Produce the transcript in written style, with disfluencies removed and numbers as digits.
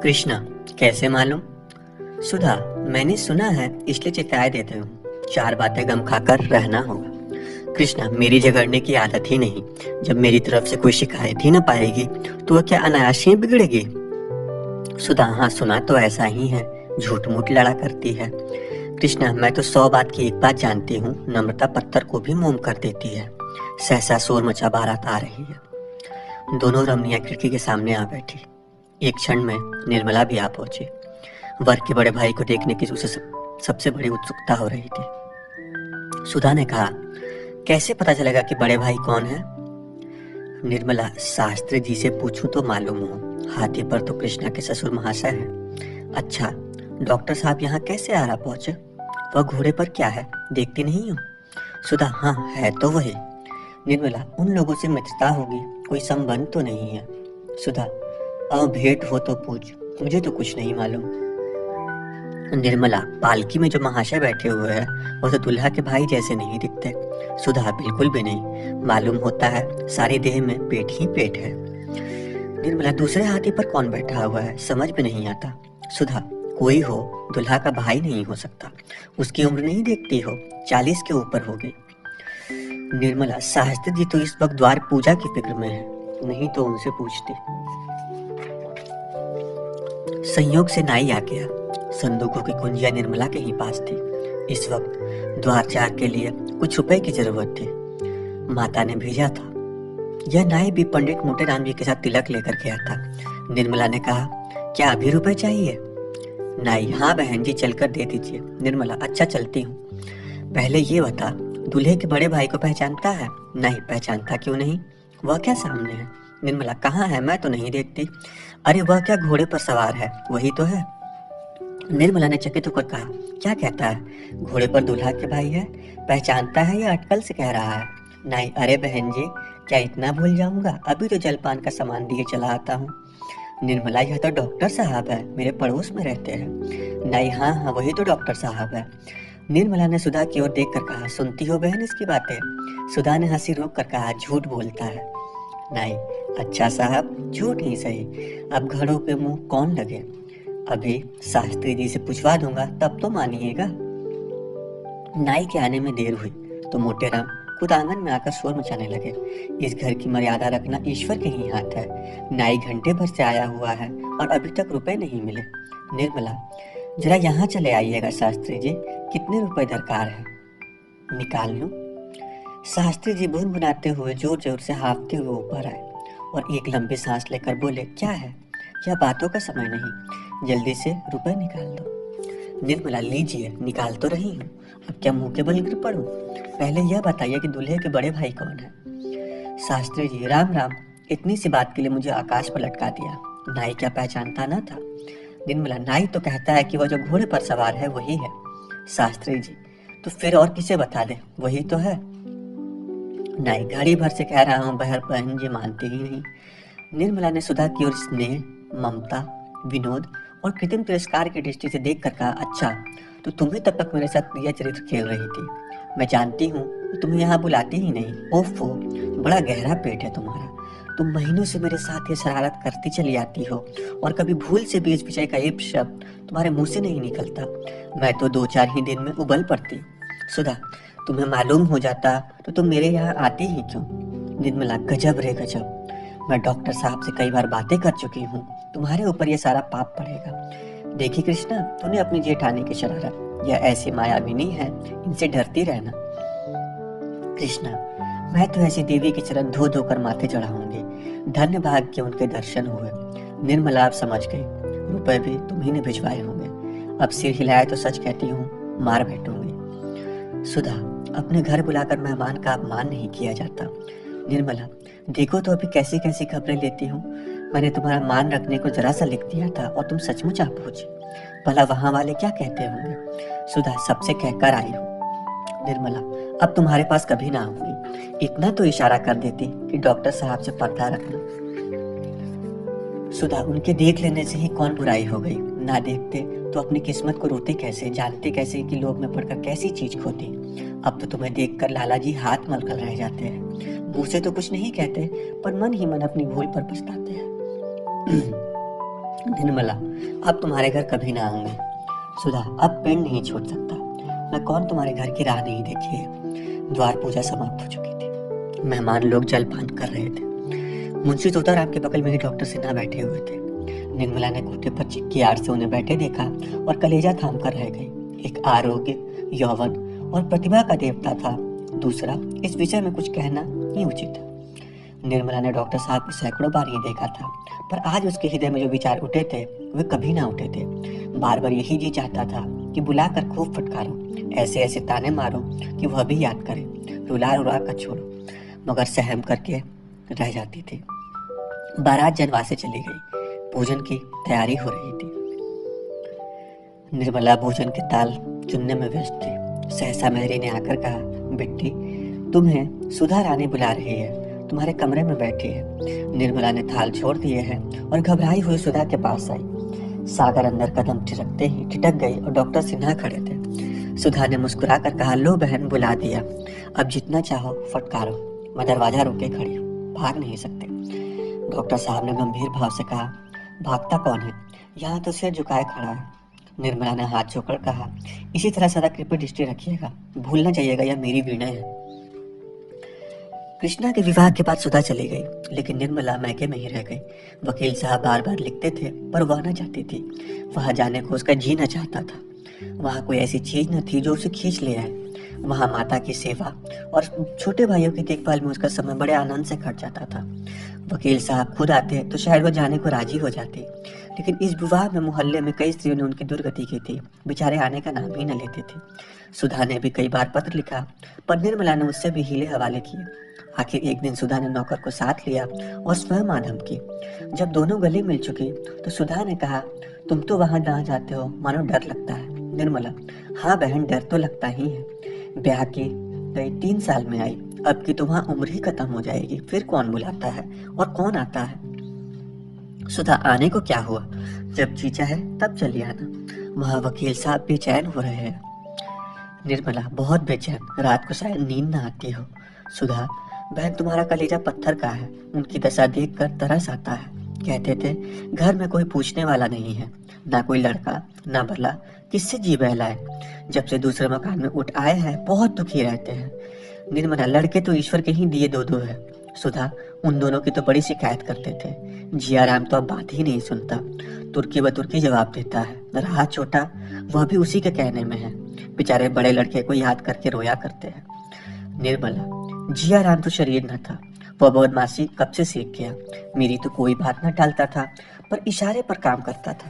कृष्णा, कैसे मालूम? सुधा, मैंने सुना है इसलिए चिताए देते हूँ। 4 बातें गम खाकर रहना होगा। कृष्णा, मेरी झगड़ने की आदत ही नहीं। जब मेरी तरफ से कोई शिकायत ही न पाएगी तो वह क्या अनायास ही बिगड़ेगी? सुधा, हाँ सुना तो ऐसा ही है, झूठ मूठ लड़ा करती है। कृष्णा, मैं तो 100 बात की एक बात जानती हूँ, नम्रता पत्थर को भी मोम कर देती है। सहसा शोर मचा बारात आ रही है। दोनों रमणियां खिड़की के सामने आ बैठी। एक क्षण में निर्मला भी आ पहुंची। वर के बड़े भाई को देखने की उसे सबसे बड़ी उत्सुकता हो रही थी। सुधा ने कहा, कैसे पता चलेगा कि बड़े भाई कौन है? निर्मला, शास्त्री जी से पूछूं तो मालूम हो। हाथी पर तो कृष्णा के ससुर महाशय है। अच्छा, डॉक्टर साहब यहाँ कैसे आ रहा पहुंचे? वह घोड़े पर क्या है, देखती नहीं हो? सुधा, हाँ है तो वही। निर्मला, उन लोगों से मित्रता होगी, कोई संबंध तो नहीं है? सुधा, भेंट हो तो पूछ, मुझे तो कुछ नहीं मालूम। निर्मला, पालकी में जो महाशय बैठे हुए हैं वो तो दुल्हा के भाई जैसे नहीं दिखते। सुधा, बिल्कुल भी नहीं, मालूम होता है सारी देह में पेट ही पेट है। निर्मला, दूसरे हाथी पर कौन बैठा हुआ है, समझ में नहीं आता। सुधा, कोई हो, दुल्हा का भाई नहीं हो सकता। उसकी उम्र नहीं देखती हो, 40 के ऊपर होगी। निर्मला, शास्त्री जी तो इस वक्त द्वार पूजा की फिक्र में है, नहीं तो उनसे पूछती। संयोग से नाई आ गया। संदूकों की कुंजियां निर्मला के ही पास थी। इस वक्त द्वार चार के लिए कुछ रुपए की जरूरत थी। माता ने भेजा था। यह नाई भी पंडित मोटेराम जी के साथ तिलक लेकर गया था। निर्मला ने कहा, क्या अभी रुपए चाहिए? नाई, हाँ बहन जी, चलकर दे दीजिए। निर्मला, अच्छा चलती हूँ। पहले ये बता, दूल्हे के बड़े भाई को पहचानता है? नहीं, पहचानता क्यों नहीं? वह क्या सामने है? निर्मला, कहाँ है, मैं तो नहीं देखती। अरे वह क्या घोड़े पर सवार है, वही तो है। निर्मला ने चकित होकर कहा, क्या कहता है? घोड़े पर दूल्हा के भाई है? पहचानता है या अटकल से कह रहा है? नहीं, अरे बहन जी, क्या इतना भूल जाऊंगा? अभी तो जलपान का सामान दिए चला आता हूँ। निर्मला, यह तो डॉक्टर साहब है, मेरे पड़ोस में रहते हैं। नहीं, हाँ हाँ, वही तो डॉक्टर साहब है। निर्मला ने सुधा की ओर देखकर कहा, सुनती हो बहन इसकी बातें? सुधा ने हंसी रोक कर कहा, झूठ बोलता है। नहीं, अच्छा साहब, झूठ ही सही, अब घड़ों पे मुंह कौन लगे? अभी शास्त्री जी से पूछवा दूंगा, तब तो मानिएगा। नाई के आने में देर हुई तो मोटेराम खुद आंगन में आकर शोर मचाने लगे। इस घर की मर्यादा रखना ईश्वर के ही हाथ है। नाई घंटे भर से आया हुआ है और अभी तक रुपए नहीं मिले। निर्मला, जरा यहाँ चले आइएगा शास्त्री जी, कितने रुपए दरकार है? निकाल लूं? शास्त्री जी भुनभुनाते हुए जोर जोर से हाँफते हुए ऊपर आए और एक लंबी सांस लेकर बोले, क्या है? यह बातों का समय नहीं, जल्दी से रुपए निकाल दो। निर्मला, लीजिए, निकाल तो रही हूँ, अब क्या मुंह के बल गिर पड़ूं? पहले यह बताइए कि दूल्हे के बड़े भाई कौन है? शास्त्री जी, राम राम, इतनी सी बात के लिए मुझे आकाश पर लटका दिया। नाई क्या पहचानता ना था? निर्मला, नाई तो कहता है कि वह जो घोड़े पर सवार है वही है। शास्त्री जी, तो फिर और किसे बता दे, वही तो है। नाई, घड़ी भर से कह रहा हूँ, बहन जी मानती ही नहीं। निर्मला ने सुधा की ओर स्नेह, ममता, विनोद और कृत्रिम तिरस्कार की दृष्टि से देखकर कहा, अच्छा, तो तुम ही तब तक मेरे साथ यह चरित्र खेल रही थी। मैं जानती हूँ तुम्हें यहाँ बुलाती ही नहीं। ओफो, बड़ा गहरा पेट है तुम्हारा। तुम महीनों से मेरे साथ ये शरारत करती चली आती हो और कभी भूल से बीच विषय का एक शब्द तुम्हारे मुंह से नहीं निकलता। मैं तो 2-4 ही दिन में उबल पड़ती। सुधा, तुम्हें मालूम हो जाता तो तुम मेरे यहाँ आती ही क्यों? निर्मला, गजब रे गजब, मैं डॉक्टर साहब से कई बार बातें कर चुकी हूँ, तुम्हारे ऊपर यह सारा पाप पड़ेगा। देखी कृष्णा, तूने अपनी जेठानी की शरारत, यह ऐसी मायाविनी है, इनसे डरती रहना। कृष्णा, मैं तो ऐसी देवी के चरण धो धो कर माथे चढ़ाऊंगी। धन्य भाग के उनके दर्शन हुए। निर्मला आप समझ गई, रुपए भी तुम ही ने भिजवाए होंगे। अब सिर हिलाए तो सच कहती हूँ, मार बैठूंगी। सुधा, अपने घर बुलाकर मेहमान का अपमान नहीं किया जाता। निर्मला, देखो तो अभी कैसी कैसी खबरें लेती हूँ। मैंने तुम्हारा मान रखने को जरा सा लिख दिया था और तुम सचमुच आ पहुंची। भला वहां वाले क्या कहते होंगे? सुधा, सबसे कहकर आई हूँ। निर्मला, अब तुम्हारे पास कभी ना आऊंगी। इतना तो इशारा कर देती कि डॉक्टर साहब से पर्दा रखना। सुधा, उनके देख लेने से ही कौन बुराई हो गई? ना देखते तो अपनी किस्मत को रोते कैसे, जानते कैसे कि लोभ में पड़कर कैसी चीज खोती। अब तो तुम्हें देखकर लाला जी हाथ मलकर रह जाते हैं। मुंह से तो कुछ नहीं कहते, पर मन ही मन अपनी भूल पर पछताते हैं। निर्मला, अब तुम्हारे घर कभी ना आऊंगी। सुधा, अब पेड़ नहीं छोड़ सकता। मैं कौन तुम्हारे घर की राह नहीं देखी है। द्वार पूजा समाप्त हो चुकी थी। मेहमान लोग जलपान कर रहे थे। मुंशी तोताराम के बगल में ही डॉक्टर सिन्हा बैठे हुए थे। निर्मला ने घुटने पर चिक्की आड़ से उन्हें बैठे देखा और कलेजा थाम कर रह गई। एक आरोग्य, यौवन और प्रतिभा का देवता था, दूसरा इस विषय में कुछ कहना ही उचित था। निर्मला ने डॉक्टर साहब को सैकड़ों बार ही देखा था, पर आज उसके हृदय में जो विचार उठे थे वे कभी ना उठे थे। बार बार यही जी चाहता था कि बुलाकर खूब फटकारो, ऐसे ऐसे ताने मारो कि वह भी याद करे, रुला रुला कर छोड़ो, मगर सहम करके रह जाती थी। बारात जनवासे चली गई। भोजन की तैयारी हो रही थी। निर्मला भोजन के ताल चुनने में व्यस्त थी। सहसा मेहरी ने आकर कहा, बेटी, तुम्हें सुधा रानी बुला रही है, तुम्हारे कमरे में बैठी है। निर्मला ने थाल छोड़ दिए है और घबराई हुई सुधा के पास आई। सागर अंदर कदम ठिठकते ही ठिठक गई और डॉक्टर सिन्हा खड़े थे। सुधा ने मुस्कुरा कर कहा, लो बहन, बुला दिया, अब जितना चाहो फटकारो, मैं दरवाजा रोके खड़ी हूँ, भाग नहीं सकते। डॉक्टर साहब ने गंभीर भाव से कहा, भागता कौन है, यहाँ तो सिर झुकाए खड़ा है। निर्मला ने हाथ जोड़कर कहा, इसी तरह सदा कृपया दृष्टि रखिएगा, भूल न जाइएगा यह मेरी वीणा है। कृष्णा के विवाह के बाद सुधा चली गई, लेकिन निर्मला मैके में ही रह गई। वकील साहब बार बार लिखते थे, पर वह न चाहती थी। वहां जाने को उसका जी न चाहता था। वहां कोई ऐसी चीज न थी जो उसे खींच ले आए। वहां माता की सेवा और छोटे भाइयों की देखभाल में उसका समय बड़े आनंद से कट जाता था। वकील साहब खुद आते तो शायद वह जाने को राजी हो जाती, लेकिन इस विवाह में मोहल्ले में कई स्त्रियों ने उनकी दुर्गति की थी। बेचारे आने का नाम ही न लेते थे। सुधा ने भी कई बार पत्र लिखा, पर निर्मला ने उससे भी हीले हवाले किए। आखिर एक दिन सुधा ने नौकर को साथ लिया और स्वयं आधम की। जब दोनों गले मिल चुकी तो सुधा ने कहा, तुम तो वहां ना जाते हो, मानो डर लगता है। निर्मला, हाँ बहन, डर तो लगता ही है। ब्याह की गई 3 साल में आई, अब की तो वहां उम्र ही खत्म हो जाएगी, फिर कौन बुलाता है और कौन आता है। सुधा, आने को क्या हुआ, जब जी चाहे तब चली आना। वहां वकील साहब बेचैन हो रहे हैं। निर्मला, बहुत बेचैन, रात को शायद नींद न आती हो। सुधा, बहन, तुम्हारा कलेजा पत्थर का है, उनकी दशा देखकर तरस आता है। कहते थे घर में कोई पूछने वाला नहीं है, ना कोई लड़का ना भला, किससे जी बहलाए। जब से दूसरे मकान में उठ आए हैं बहुत दुखी रहते हैं। निर्मला, लड़के तो ईश्वर के ही दिए 2-2 है। सुधा, उन दोनों की तो बड़ी शिकायत करते थे। जियाराम तो अब बात ही नहीं सुनता, तुर्की ब तुर्की जवाब देता है। रहा छोटा, वह भी उसी के कहने में है। बेचारे बड़े लड़के को याद करके रोया करते हैं। निर्मला, जियाराम तो शरीर न था, वह बदमाशी कब से सीख गया। मेरी तो कोई बात न टालता था, पर इशारे पर काम करता था।